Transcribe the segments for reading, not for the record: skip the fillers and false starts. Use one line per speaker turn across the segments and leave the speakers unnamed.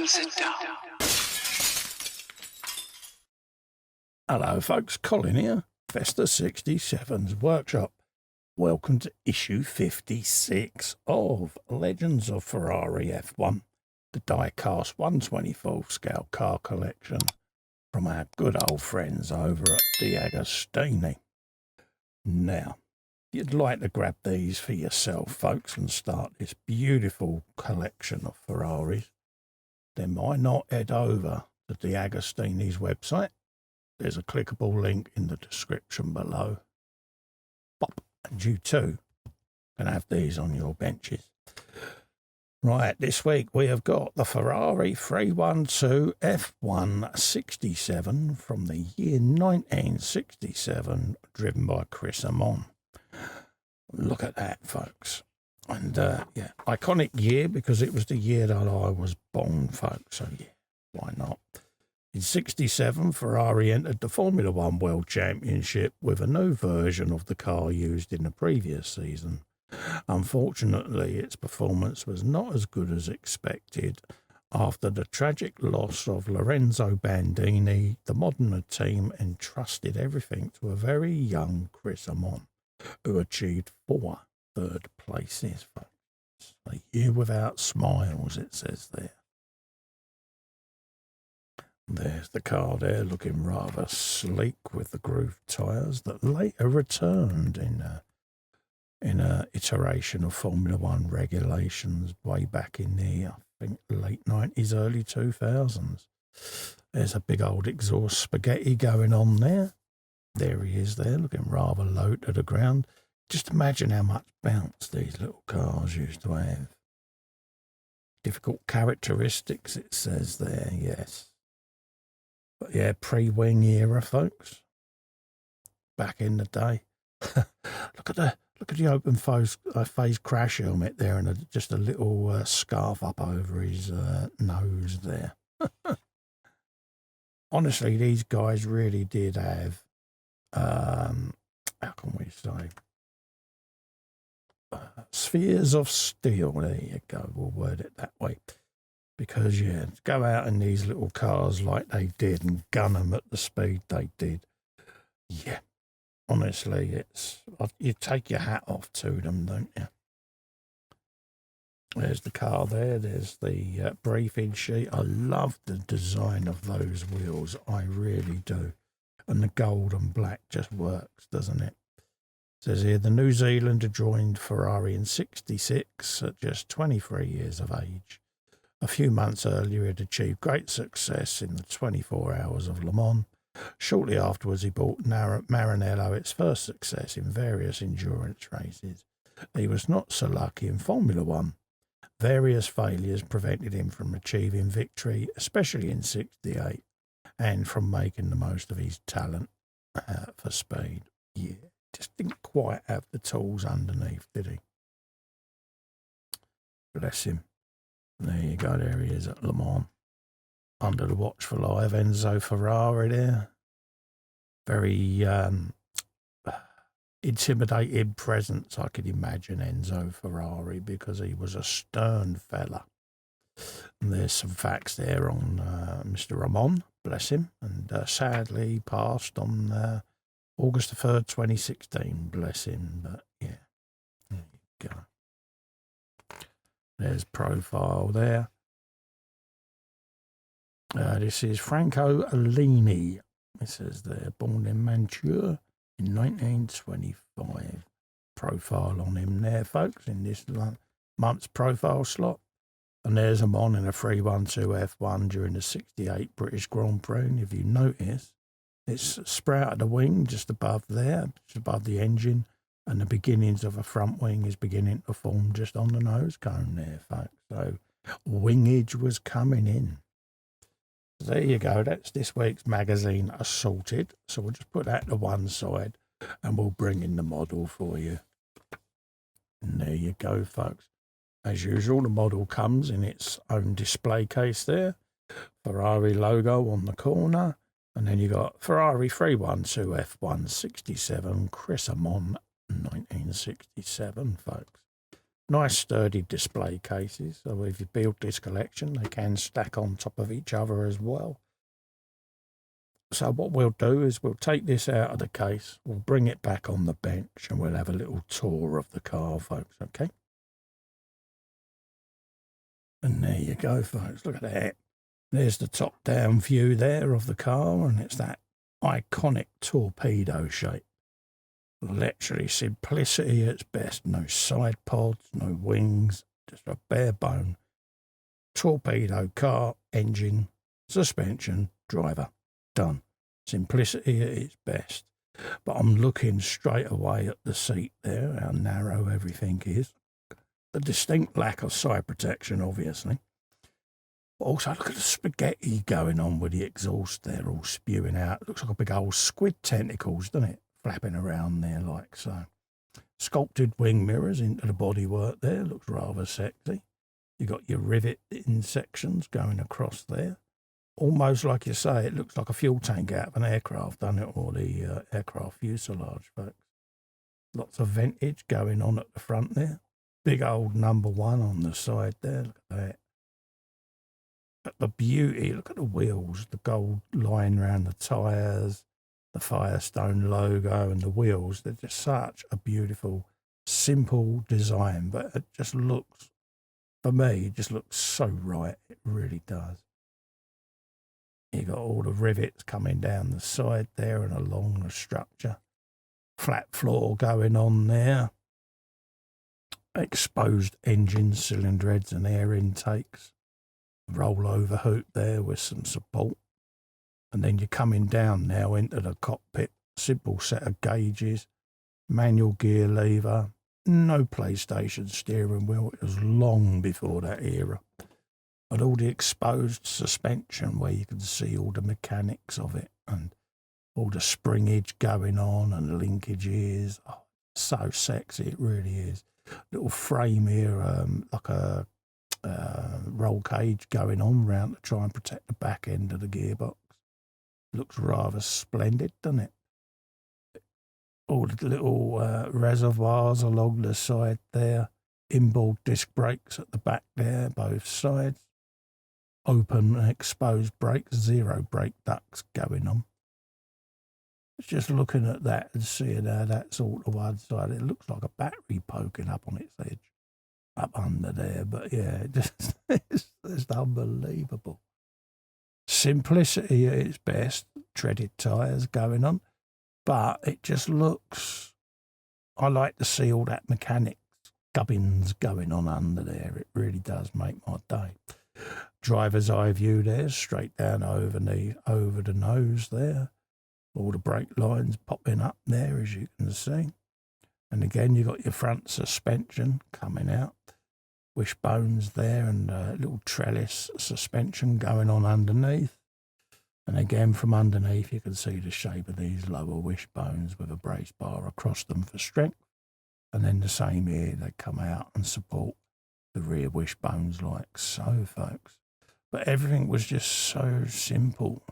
sit down.
Hello folks, Colin here, Festa 67's Workshop. Welcome to issue 56 of Legends of Ferrari F1, the die-cast 1/24 scale car collection from our good old friends over at DeAgostini. Now, if you'd like to grab these for yourself, folks, and start this beautiful collection of Ferraris, then why not head over to DeAgostini's website? There's a clickable link in the description below. Pop, and you too can have these on your benches. Right, this week we have got the Ferrari 312 F1 67 from the year 1967, driven by Amon. Look at that, folks. And yeah, iconic year because it was the year that I was born, folks. So yeah, why not? In 67, Ferrari entered the Formula One World Championship with a new version of the car used in the previous season. Unfortunately, its performance was not as good as expected. After the tragic loss of Lorenzo Bandini, the modern team entrusted everything to a very young Amon, who achieved 4 third places. A year without smiles, it says there. There's the car there, looking rather sleek with the groove tyres that later returned in a iteration of Formula One regulations way back in the, I think, late 90s, early 2000s. There's a big old exhaust spaghetti going on there. There he is there, looking rather low to the ground. Just imagine how much bounce these little cars used to have. Difficult characteristics, it says there, yes. But yeah, pre-wing era, folks. Back in the day. Look at the open face crash helmet there, and just a little scarf up over his nose there. Honestly, these guys really did have, how can we say, spheres of steel. There you go, we'll word it that way. Because, yeah, to go out in these little cars like they did and gun them at the speed they did, yeah, honestly, you take your hat off to them, don't you? There's the car there. There's the briefing sheet. I love the design of those wheels. I really do. And the gold and black just works, doesn't it? It says here, the New Zealander joined Ferrari in 66 at just 23 years of age. A few months earlier, he had achieved great success in the 24 Hours of Le Mans. Shortly afterwards, he brought Maranello its first success in various endurance races. He was not so lucky in Formula One. Various failures prevented him from achieving victory, especially in 68, and from making the most of his talent for speed. Yeah, just didn't quite have the tools underneath, did he? Bless him. There you go, there he is at Le Mans. Under the watchful eye of Enzo Ferrari there. Very intimidating presence, I could imagine, Enzo Ferrari, because he was a stern fella. And there's some facts there on Mr. Amon, bless him. And sadly, he passed on August the 3rd, 2016, bless him. But yeah, there you go. There's profile there. This is Franco Alini. It says there, born in Mantua in 1925. Profile on him there, folks, in this month's profile slot. And there's him on in a 312 F1 during the 68 British Grand Prix. And if you notice, it's sprouted the wing just above there, just above the engine. And the beginnings of a front wing is beginning to form just on the nose cone there, folks. So wingage was coming in. So there you go. That's this week's magazine assorted. So we'll just put that to one side and we'll bring in the model for you. And there you go, folks. As usual, the model comes in its own display case there. Ferrari logo on the corner. And then you got Ferrari 312 F1 67 Amon 1967, folks. Nice sturdy display cases, so if you build this collection, they can stack on top of each other as well. So what we'll do is we'll take this out of the case, we'll bring it back on the bench, and we'll have a little tour of the car, folks, okay? And there you go, folks, look at that. There's the top-down view there of the car, and it's that iconic torpedo shape. Literally simplicity at its best. No side pods, no wings, just a bare bone torpedo car, engine, suspension, driver. Done. Simplicity at its best. But I'm looking straight away at the seat there, how narrow everything is. The distinct lack of side protection, obviously. But also, look at the spaghetti going on with the exhaust there, all spewing out. It looks like a big old squid tentacles, doesn't it? Flapping around there like so. Sculpted wing mirrors into the bodywork there. Looks rather sexy. You got your rivet-in sections going across there. Almost like you say, it looks like a fuel tank out of an aircraft, doesn't it? Or the aircraft fuselage, folks. Lots of vintage going on at the front there. Big old number 1 on the side there. Look at that. But the beauty, look at the wheels, the gold line around the tyres, the Firestone logo and the wheels. They're just such a beautiful, simple design, but it just looks, for me, it just looks so right. It really does. You got all the rivets coming down the side there and along the structure. Flat floor going on there. Exposed engines, cylinder heads and air intakes. Rollover hoop there with some support. And then you're coming down now into the cockpit. Simple set of gauges. Manual gear lever. No PlayStation steering wheel. It was long before that era. But all the exposed suspension where you can see all the mechanics of it and all the springage going on and linkages. Oh, so sexy, it really is. Little frame here, like a roll cage going on round to try and protect the back end of the gearbox. Looks rather splendid, doesn't it? All the little reservoirs along the side there. Inboard disc brakes at the back there, both sides. Open and exposed brakes, 0 brake ducts going on. It's just looking at that and seeing how that's all to one side. It looks like a battery poking up on its edge, up under there. But yeah, it's just unbelievable. Simplicity at its best, treaded tyres going on. But it just looks, I like to see all that mechanics, gubbins going on under there. It really does make my day. Driver's eye view there, straight down over the nose there. All the brake lines popping up there, as you can see. And again, you got your front suspension coming out. Wishbones there and a little trellis suspension going on underneath. And again, from underneath, you can see the shape of these lower wishbones with a brace bar across them for strength. And then the same here, they come out and support the rear wishbones like so, folks. But everything was just so simple.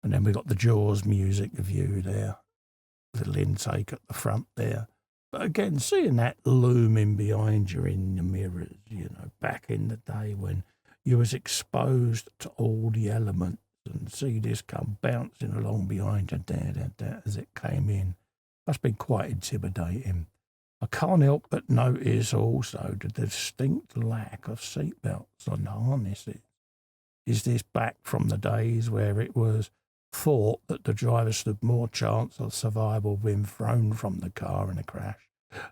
And then we got the Jaws music view there. Little intake at the front there. But again, seeing that looming behind you in the mirrors, you know, back in the day when you was exposed to all the elements and see this come bouncing along behind you as it came in. Must have been quite intimidating. I can't help but notice also the distinct lack of seatbelts on the harnesses. Is this back from the days where it was thought that the driver stood more chance of survival being thrown from the car in a crash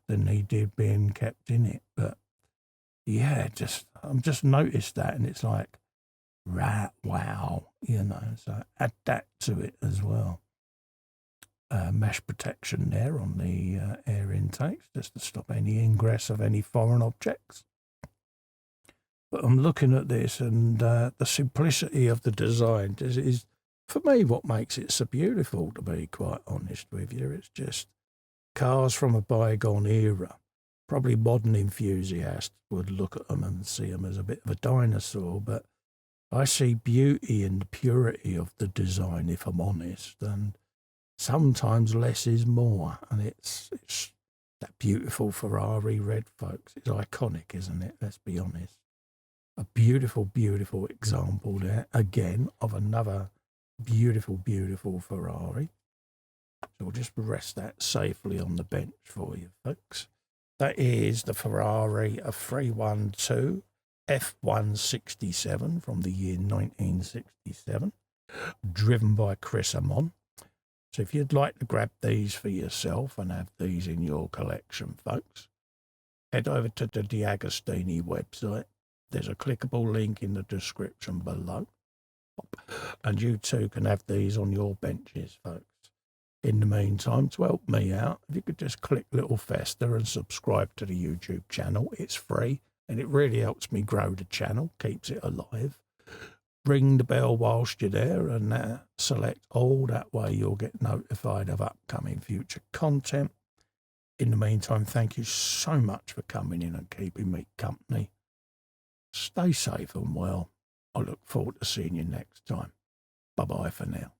than he did being kept in it? But yeah, I've just noticed that, and it's like, right, wow, you know, so add that to it as well. Mesh protection there on the air intakes, just to stop any ingress of any foreign objects. But I'm looking at this, and the simplicity of the design is, for me, what makes it so beautiful, to be quite honest with you. It's just cars from a bygone era. Probably modern enthusiasts would look at them and see them as a bit of a dinosaur, but I see beauty in the purity of the design, if I'm honest, and sometimes less is more, and it's That beautiful Ferrari red, folks, is iconic, isn't it? Let's be honest. A beautiful, beautiful example there, again, of another beautiful, beautiful Ferrari. So we'll just rest that safely on the bench for you, folks. That is the Ferrari 312 F167 from the year 1967, driven by Chris Amon. So if you'd like to grab these for yourself and have these in your collection, folks, head over to the DeAgostini website. There's a clickable link in the description below. And you too can have these on your benches, folks. In the meantime, to help me out, if you could just click Little Fester and subscribe to the YouTube channel. It's free and it really helps me grow the channel, keeps it alive. Ring the bell whilst you're there and select all. That way you'll get notified of upcoming future content. In the meantime, thank you so much for coming in and keeping me company. Stay safe and well. I look forward to seeing you next time. Bye-bye for now.